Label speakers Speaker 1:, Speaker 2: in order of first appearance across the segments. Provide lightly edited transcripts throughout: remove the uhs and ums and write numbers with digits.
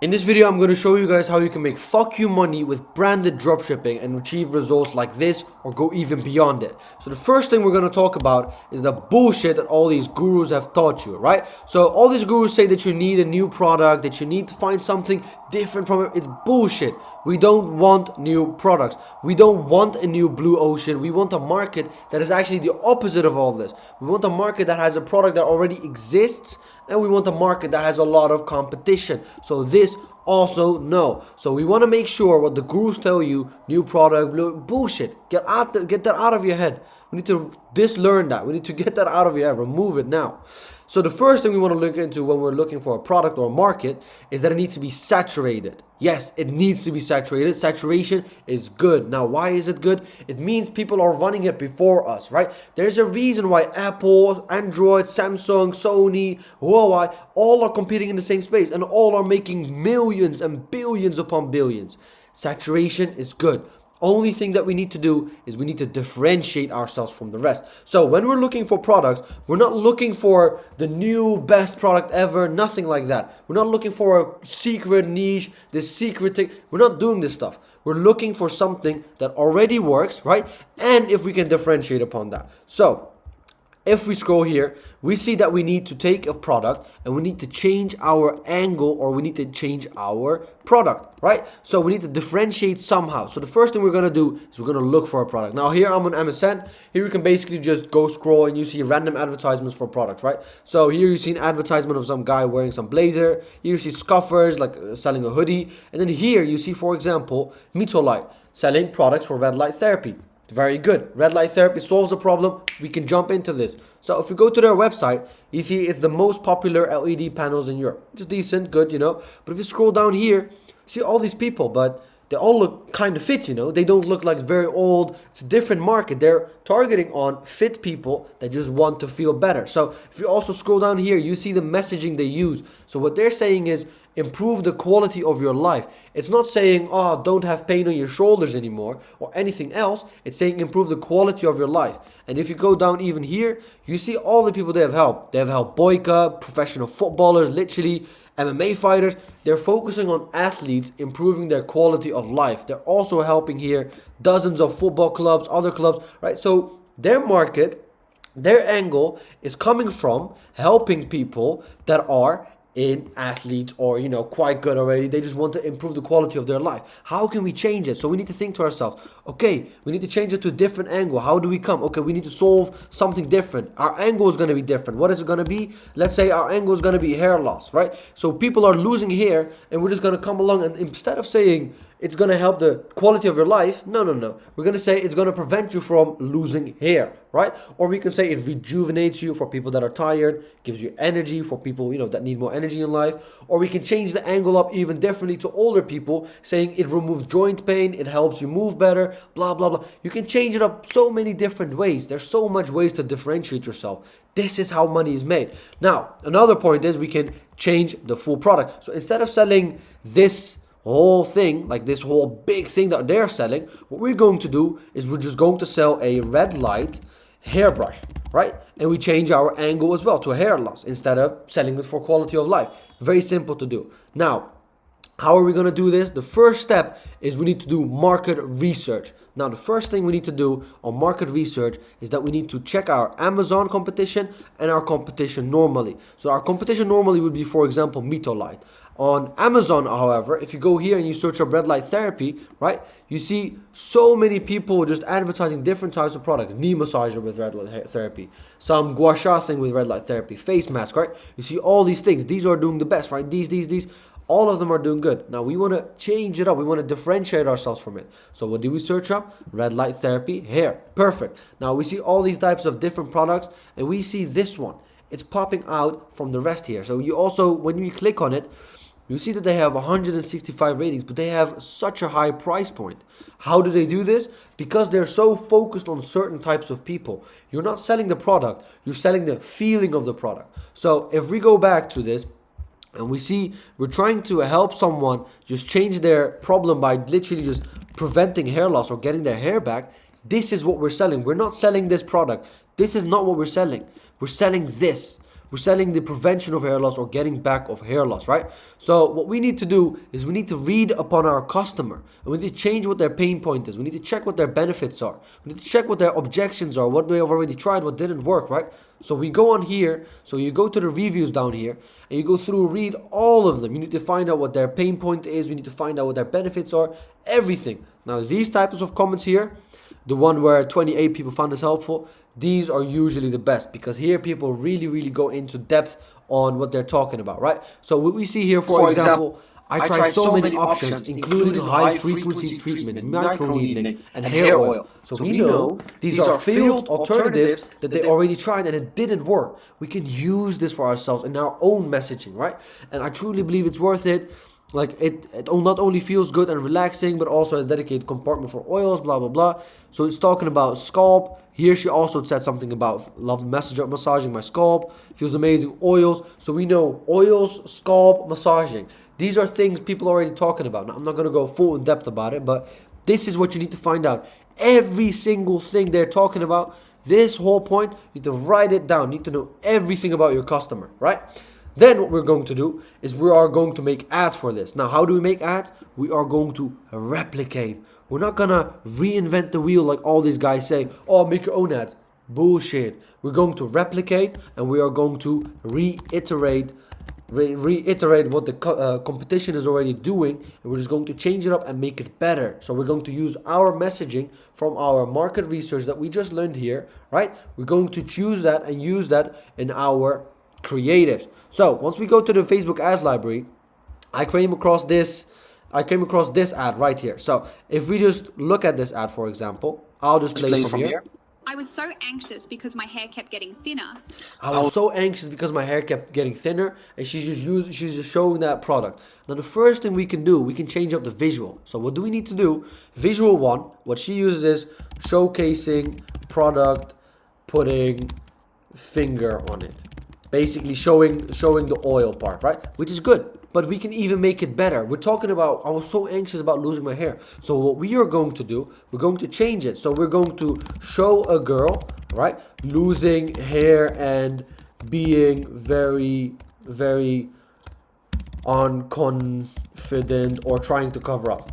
Speaker 1: In this video, I'm going to show you guys how you can make fuck you money with branded dropshipping and achieve results like this or go even beyond it. So the first thing we're going to talk about is the bullshit that all these gurus have taught you, right? So all these gurus say that you need a new product, that you need to find something different from it. It's bullshit. We don't want new products. We don't want a new blue ocean. We want a market that is actually the opposite of all this. We want a market that has a product that already exists, and we want a market that has a lot of competition. So this also no. So we want to make sure what the gurus tell you, new product, bullshit. Get that out of your head. We need to dislearn that. We need to get that out of your head. Remove it now. So the first thing we want to look into when we're looking for a product or a market is that it needs to be saturated. Yes, it needs to be saturated. Saturation is good. Now, why is it good? It means people are running it before us, right? There's a reason why Apple, Android, Samsung, Sony, Huawei, all are competing in the same space and all are making millions and billions upon billions. Saturation is good. Only thing that we need to do is we need to differentiate ourselves from the rest. So when we're looking for products, we're not looking for the new best product ever, nothing like that. We're not looking for a secret niche, this secret thing. We're not doing this stuff. We're looking for something that already works, right? And if we can differentiate upon that. So if we scroll here, we see that we need to take a product and we need to change our angle, or we need to change our product, right? So we need to differentiate somehow. So the first thing we're going to do is we're going to look for a product. Now here I'm on MSN. Here you can basically just go scroll and you see random advertisements for products, right? So here you see an advertisement of some guy wearing some blazer. Here you see scoffers like selling a hoodie. And then here you see, for example, Mitolite selling products for red light therapy. Very good. Red light therapy solves a problem. We can jump into this. So if we go to their website, you see it's the most popular LED panels in Europe. Which is decent, good, But if you scroll down here, see all these people, but they all look kind of fit, They don't look like very old. It's a different market. They're targeting on fit people that just want to feel better. So if you also scroll down here, you see the messaging they use. So what they're saying is improve the quality of your life. It's not saying, oh, don't have pain on your shoulders anymore or anything else. It's saying improve the quality of your life. And if you go down even here, you see all the people they have helped. They have helped Boyka, professional footballers, literally MMA fighters. They're focusing on athletes improving their quality of life. They're also helping here dozens of football clubs, other clubs, right? So their market, their angle is coming from helping people that are in athletes or quite good already. They just want to improve the quality of their life. How can we change it? So we need to think to ourselves, okay, we need to change it to a different angle. How do we come? Okay, we need to solve something different. Our angle is going to be different. What is it going to be? Let's say our angle is going to be hair loss, right? So people are losing hair and we're just going to come along and instead of saying it's going to help the quality of your life, no. We're going to say it's going to prevent you from losing hair, right? Or we can say it rejuvenates you for people that are tired, gives you energy for people, that need more energy in life. Or we can change the angle up even differently to older people, saying it removes joint pain, it helps you move better, blah, blah, blah. You can change it up so many different ways. There's so much ways to differentiate yourself. This is how money is made. Now, another point is we can change the full product. So instead of selling this whole thing, like this whole big thing that they're selling, what we're going to do is we're just going to sell a red light hairbrush, right? And we change our angle as well to a hair loss instead of selling it for quality of life. Very simple to do. Now, how are we going to do this? The first step is we need to do market research. Now, the first thing we need to do on market research is that we need to check our Amazon competition and our competition normally. So our competition normally would be, for example, Mitolite. On Amazon, however, if you go here and you search up red light therapy, right, you see so many people just advertising different types of products. Knee massager with red light therapy, some gua sha thing with red light therapy, face mask, right? You see all these things. These are doing the best, right? These. All of them are doing good. Now we want to change it up. We want to differentiate ourselves from it. So what do we search up? Red light therapy, hair. Perfect. Now we see all these types of different products and we see this one. It's popping out from the rest here. So you also, when you click on it, you see that they have 165 ratings, but they have such a high price point. How do they do this? Because they're so focused on certain types of people. You're not selling the product, you're selling the feeling of the product. So if we go back to this, and we see we're trying to help someone just change their problem by literally just preventing hair loss or getting their hair back. This is what we're selling. We're not selling this product. This is not what we're selling. We're selling this. We're selling the prevention of hair loss or getting back of hair loss, right? So what we need to do is we need to read upon our customer, and we need to change what their pain point is. We need to check what their benefits are. We need to check what their objections are, what they have already tried, what didn't work, right? So we go on here, so you go to the reviews down here, and you go through, read all of them. You need to find out what their pain point is. We need to find out what their benefits are, everything. Now these types of comments here, the one where 28 people found this helpful, these are usually the best, because here people really go into depth on what they're talking about, right? So what we see here, for example, I tried so many options, including high frequency treatment, microneedling, and hair oil. So we know these are failed alternatives that they already tried and it didn't work. We can use this for ourselves in our own messaging, right? And I truly believe it's worth it. Like it not only feels good and relaxing, but also a dedicated compartment for oils, blah blah blah. So it's talking about scalp. Here she also said something about love massaging my scalp, feels amazing. Oils. So we know oils, scalp, massaging. These are things people are already talking about. Now I'm not gonna go full in depth about it, but this is what you need to find out. Every single thing they're talking about, this whole point, you need to write it down. You need to know everything about your customer, right? Then what we're going to do is we are going to make ads for this. Now, how do we make ads? We are going to replicate. We're not going to reinvent the wheel like all these guys say, oh, make your own ads. Bullshit. We're going to replicate, and we are going to reiterate what the competition is already doing, and we're just going to change it up and make it better. So we're going to use our messaging from our market research that we just learned here, right? We're going to choose that and use that in our creatives. So once we go to the Facebook ads library, I came across this ad right here. So if we just look at this ad, for example, I'll just play from here.
Speaker 2: I was so anxious because my hair kept getting thinner.
Speaker 1: I was so anxious because my hair kept getting thinner, and she's just showing that product. Now the first thing we can do, we can change up the visual. So what do we need to do? Visual 1, what she uses is showcasing product, putting finger on it. Basically showing the oil part, right? Which is good, but we can even make it better. We're talking about, I was so anxious about losing my hair. So what we are going to do, we're going to change it. So we're going to show a girl, right, losing hair and being very unconfident or trying to cover up.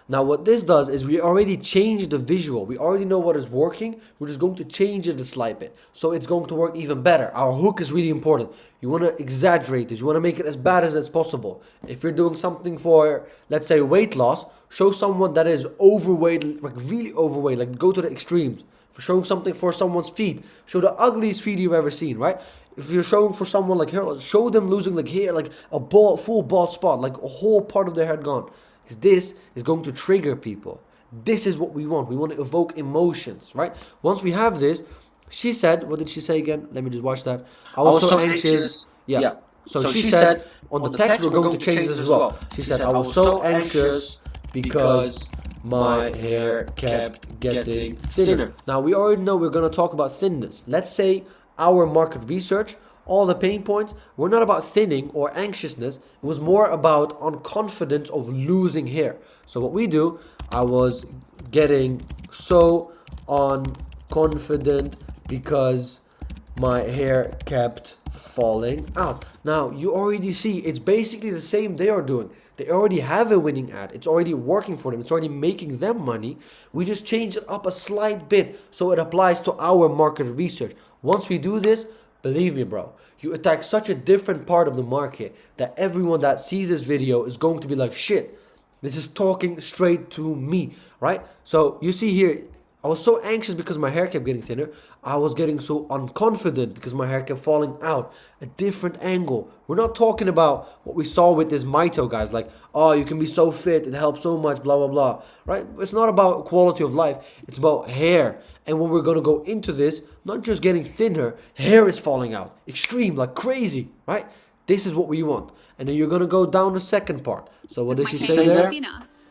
Speaker 1: Now what this does is we already changed the visual. We already know what is working. We're just going to change it a slight bit, so it's going to work even better. Our hook is really important. You want to exaggerate this. You want to make it as bad as it's possible. If you're doing something for, let's say, weight loss, show someone that is overweight, like really overweight, like go to the extremes. For showing something for someone's feet, show the ugliest feet you've ever seen, right? If you're showing for someone like hair loss, show them losing like hair, like a full bald spot, like a whole part of their head gone. Because this is going to trigger people. This is what we want. We want to evoke emotions, right? Once we have this, she said, what did she say again? Let me just watch that. I was so anxious. Yeah. So she said, on the text, we're going to change this as well. She said, I was so anxious because my hair kept getting thinner. Now, we already know we're going to talk about thinness. Let's say our market research, all the pain points were not about thinning or anxiousness. It was more about unconfidence of losing hair. So what we do, I was getting so unconfident because my hair kept falling out. Now you already see it's basically the same they are doing. They already have a winning ad. It's already working for them. It's already making them money. We just change it up a slight bit so it applies to our market research. Once we do this, believe me, bro, you attack such a different part of the market that everyone that sees this video is going to be like, shit, this is talking straight to me, right? So you see here, I was so anxious because my hair kept getting thinner. I was getting so unconfident because my hair kept falling out. A different angle. We're not talking about what we saw with this Mito guys, like, oh, you can be so fit, it helps so much, blah, blah, blah, right? It's not about quality of life. It's about hair. And when we're going to go into this, not just getting thinner, hair is falling out. Extreme, like crazy, right? This is what we want. And then you're going to go down the second part. So what did she say there?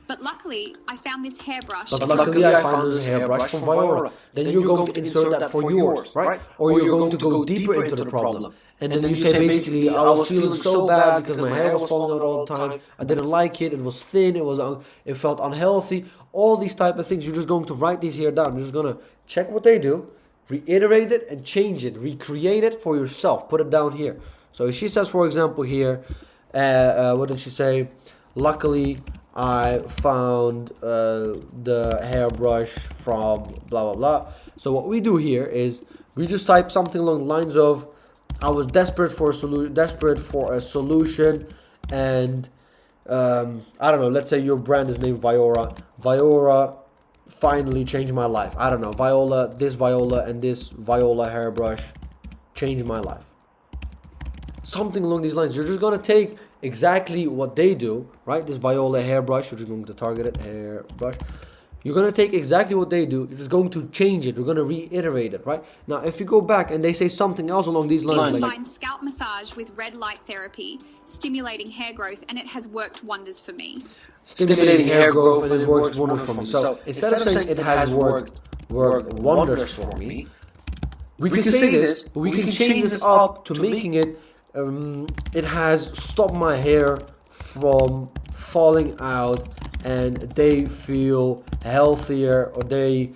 Speaker 2: But luckily, I found this hairbrush.
Speaker 1: But luckily, I found this hairbrush from Viola. Then you're going to insert that for yours, right? Or you're going to go deeper into the problem. And then you say basically, I was feeling so bad because my hair was falling out all the time. I didn't like it. It was thin. It felt unhealthy. All these type of things. You're just going to write these here down. You're just going to check what they do. reiterate it and change it, recreate it for yourself. Put it down here. So she says, for example, here, what did she say? Luckily, I found the hairbrush from blah blah blah. So what we do here is we just type something along the lines of, I was desperate for a solution, and I don't know, let's say your brand is named Viora. Viora finally changed my life. I don't know, this Viola and this Viola hairbrush changed my life. Something along these lines. You're just gonna take exactly what they do, right? This Viola hairbrush, you're just going to target it, hairbrush. You're gonna take exactly what they do. You're just going to change it. You're gonna reiterate it, right? Now, if you go back and they say something else along these lines, like
Speaker 2: combine scalp massage with red light therapy, stimulating hair growth, and it has worked wonders for me.
Speaker 1: Stimulating hair growth, and it works wonders for me. So instead of saying it has worked wonders for me, we can say this, but we can change this up to making it, it has stopped my hair from falling out, and they feel healthier, or they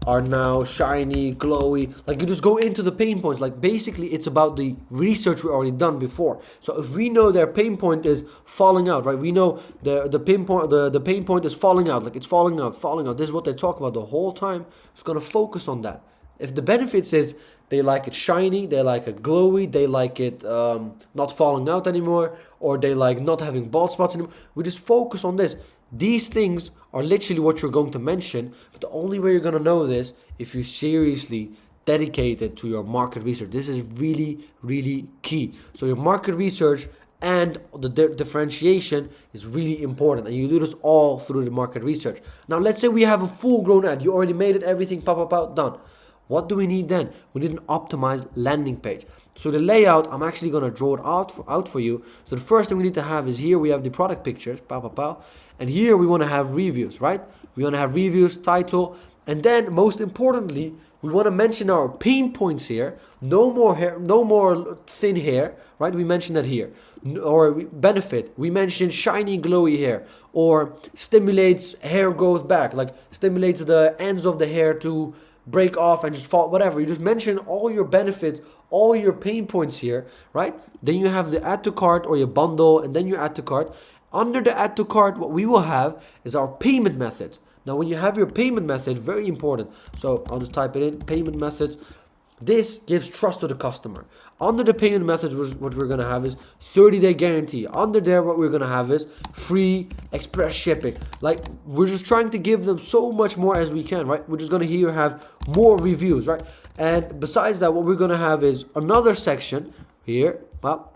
Speaker 1: are now shiny, glowy. Like, you just go into the pain points. Like, basically it's about the research we already done before. So if we know their pain point is falling out, right? We know the pain point is falling out. Like, it's falling out. This is what they talk about the whole time. It's gonna focus on that. If the benefits is they like it shiny, they like it glowy, they like it not falling out anymore, or they like not having bald spots anymore, we just focus on this. These things are literally what you're going to mention, but the only way you're going to know this if you seriously dedicate it to your market research. This is really, really key. So your market research and the differentiation is really important, and you do this all through the market research. Now, let's say we have a full-grown ad. You already made it, everything, done. What do we need then? We need an optimized landing page. So the layout, I'm actually going to draw it out for you. So the first thing we need to have is, here we have the product pictures, and here we want to have reviews, right? We want to have reviews, title, and then most importantly, we want to mention our pain points here. No more hair, no more thin hair, right? We mentioned that here. Or benefit, we mentioned shiny, glowy hair, or stimulates hair growth back, like stimulates the ends of the hair to break off and just fall, whatever. You just mention all your benefits, all your pain points here, right? Then you have the add to cart or your bundle, and then you add to cart. Under the add to cart, what we will have is our payment methods. Now, when you have your payment method, very important. So I'll just type it in, payment methods. This gives trust to the customer. Under the payment methods, what we're going to have is 30-day guarantee. Under there, what we're going to have is free express shipping. Like, we're just trying to give them so much more as we can, right? We're just going to here have more reviews, right? And besides that, what we're going to have is another section here. Well,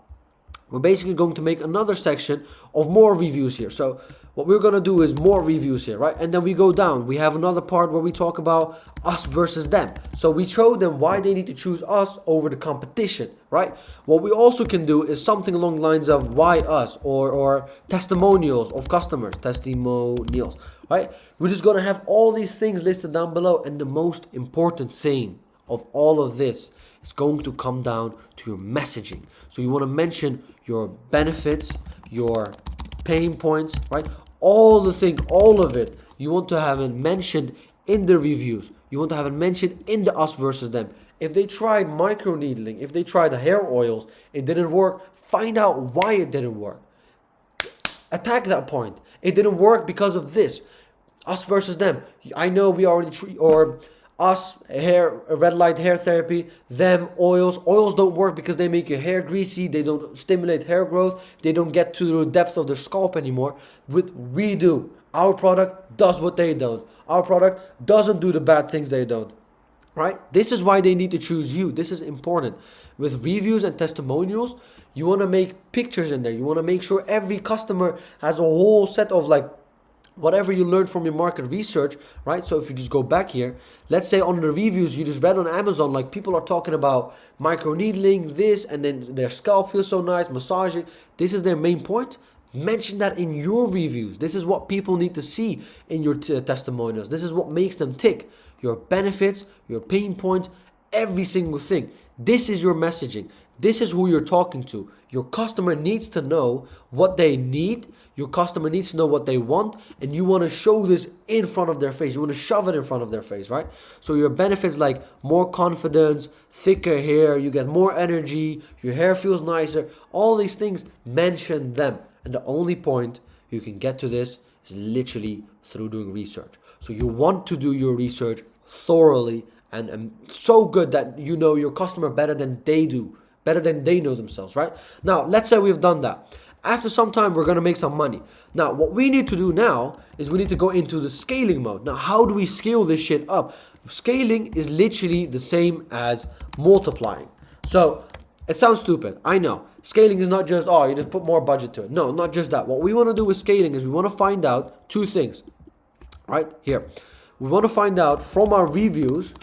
Speaker 1: we're basically going to make another section of more reviews here. So what we're going to do is more reviews here, right? And then we go down. We have another part where we talk about us versus them. So we show them why they need to choose us over the competition, right? What we also can do is something along the lines of why us, or testimonials of customers, testimonials, right? We're just going to have all these things listed down below. And the most important thing of all of this is going to come down to your messaging. So you want to mention your benefits, your pain points, right? All of it, you want to have it mentioned in the reviews. You want to have it mentioned in the us versus them. If they tried micro needling, if they tried hair oils, it didn't work, find out why it didn't work. Attack that point. It didn't work because of this. Us versus them. I know we already or us, hair, red light hair therapy, them, oils. Oils don't work because they make your hair greasy. They don't stimulate hair growth. They don't get to the depths of their scalp anymore. We do. Our product does what they don't. Our product doesn't do the bad things they don't. Right? This is why they need to choose you. This is important. With reviews and testimonials, you want to make pictures in there. You want to make sure every customer has a whole set of, like, whatever you learned from your market research, right? So if you just go back here, let's say on the reviews you just read on Amazon, like, people are talking about micro needling, this, and then their scalp feels so nice, massaging. This is their main point. Mention that in your reviews. This is what people need to see in your testimonials. This is what makes them tick. Your benefits, your pain points, every single thing. This is your messaging. This is who you're talking to. Your customer needs to know what they need. Your customer needs to know what they want, and you want to show this in front of their face. You want to shove it in front of their face, right? So your benefits like more confidence, thicker hair, you get more energy, your hair feels nicer, all these things, mention them. And the only point you can get to this is literally through doing research. So you want to do your research thoroughly and so good that you know your customer better than they do, better than they know themselves, right? Now, let's say we've done that. After some time, we're going to make some money. Now, what we need to do now is we need to go into the scaling mode. Now, how do we scale this shit up? Scaling is literally the same as multiplying. So, it sounds stupid, I know. Scaling is not just, oh, you just put more budget to it. No, not just that. What we want to do with scaling is we want to find out two things, right? Here. We want to find out from our reviews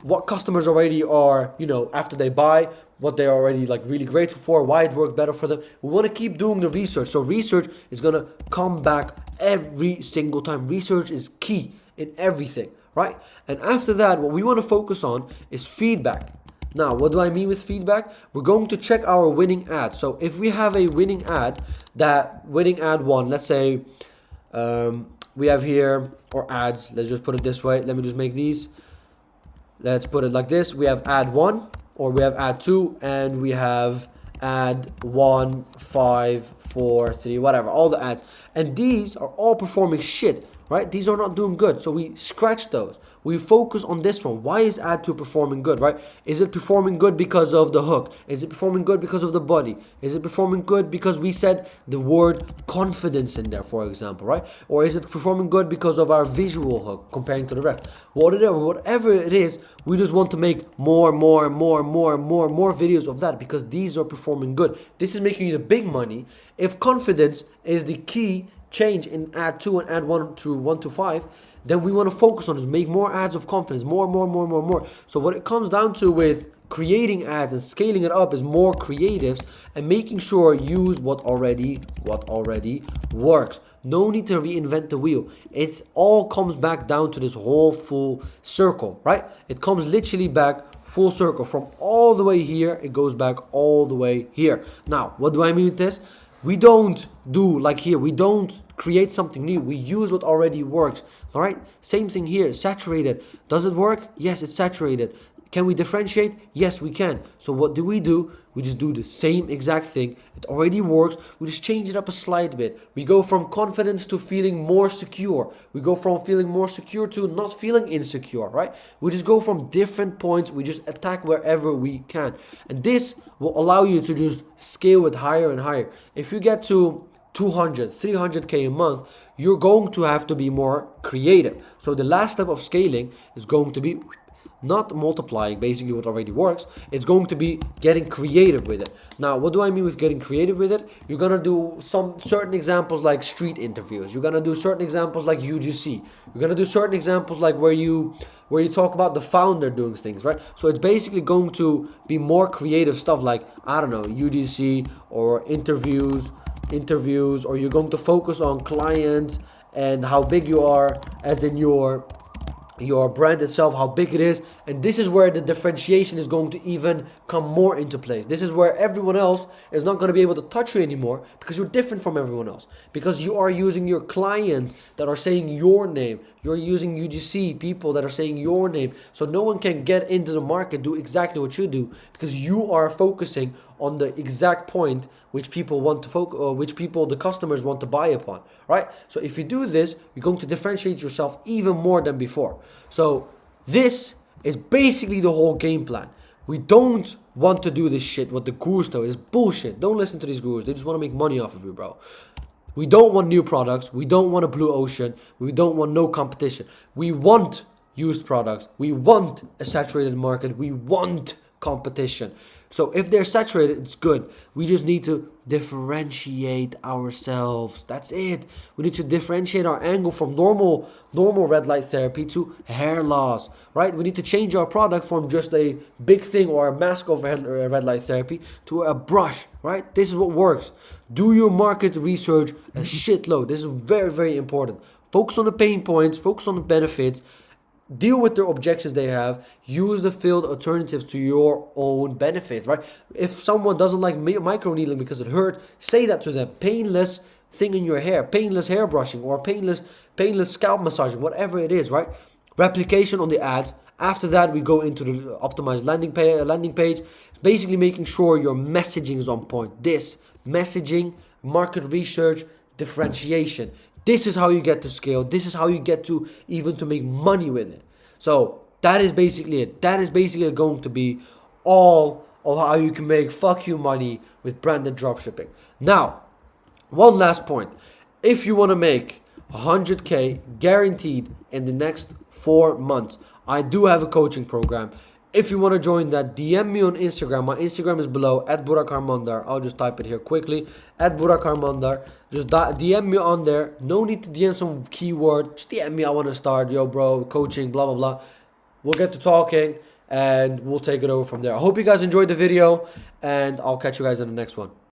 Speaker 1: what customers already are, you know, after they buy, what they're already like really grateful for, why it worked better for them. We want to keep doing the research. So research is going to come back every single time. Research is key in everything, right? And after that, what we want to focus on is feedback. Now, what do I mean with feedback? We're going to check our winning ad. So if we have a winning ad, that winning ad one, let's say we have here, or ads, let's just put it this way. Let me just make these. Let's put it like this. We have ad one, or we have ad two, and we have ad 1, 5, 4, 3, whatever, all the ads. And these are all performing shit, right? These are not doing good. So we scratch those. We focus on this one. Why is ad 2 performing good, right? Is it performing good because of the hook? Is it performing good because of the body? Is it performing good because we said the word confidence in there, for example, right? Or is it performing good because of our visual hook comparing to the rest? Whatever it is, we just want to make more videos of that because these are performing good. This is making you the big money. If confidence is the key change in ad 2 and ad 1 to 1 to 5, then we want to focus on is make more ads of confidence, more. So what it comes down to with creating ads and scaling it up is more creatives and making sure use what already works. No need to reinvent the wheel. It all comes back down to this whole full circle, right? It comes literally back full circle from all the way here. It goes back all the way here. Now, what do I mean with this? We don't do like here. We don't create something new. We use what already works. All right. Same thing here. Saturated. Does it work? Yes, it's saturated. Can we differentiate? Yes, we can. So what do? We just do the same exact thing. It already works. We just change it up a slight bit. We go from confidence to feeling more secure. We go from feeling more secure to not feeling insecure, right? We just go from different points. We just attack wherever we can. And this will allow you to just scale it higher and higher. If you get to 200, 300K a month, you're going to have to be more creative. So the last step of scaling is going to be not multiplying basically what already works. It's going to be getting creative with it. Now, what do I mean with getting creative with it? You're gonna do some certain examples like street interviews. You're gonna do certain examples like UGC. You're gonna do certain examples like where you talk about the founder doing things, right? So it's basically going to be more creative stuff like, I don't know, UGC or interviews, or you're going to focus on clients and how big you are as in your brand itself, how big it is. And this is where the differentiation is going to even come more into place. This is where everyone else is not going to be able to touch you anymore because you're different from everyone else, because you are using your clients that are saying your name. You're using UGC people that are saying your name, so no one can get into the market, do exactly what you do, because you are focusing on the exact point which people want to focus, or which people, the customers, want to buy upon, right? So if you do this, you're going to differentiate yourself even more than before. So this is basically the whole game plan. We don't want to do this shit what the gurus do. It's bullshit. Don't listen to these gurus. They just want to make money off of you, bro. We don't want new products. We don't want a blue ocean. We don't want no competition. We want used products. We want a saturated market. We want competition. So if they're saturated, it's good. We just need to differentiate ourselves. That's it. We need to differentiate our angle from normal red light therapy to hair loss, right? We need to change our product from just a big thing or a mask of red light therapy to a brush, right? This is what works. Do your market research a shitload. This is very, very important. Focus on the pain points, focus on the benefits. deal with their objections they have, use the field alternatives to your own benefits, right? If someone doesn't like micro needling because it hurt, say that to them. Painless thing in your hair, painless hair brushing, or painless scalp massaging, whatever it is, right? Replication on the ads. After that, we go into the optimized landing page. It's basically making sure your messaging is on point. This messaging, market research, differentiation. This is how you get to scale. This is how you get to even to make money with it. So that is basically it. That is basically going to be all of how you can make fuck you money with branded dropshipping. Now, one last point. If you want to make 100K guaranteed in the next 4 months, I do have a coaching program. If you want to join that, DM me on Instagram. My Instagram is below, @Burakharmandar. I'll just type it here quickly, @Burakharmandar. Just DM me on there. No need to DM some keyword. Just DM me, I want to start. Yo, bro, coaching, blah, blah, blah. We'll get to talking, and we'll take it over from there. I hope you guys enjoyed the video, and I'll catch you guys in the next one.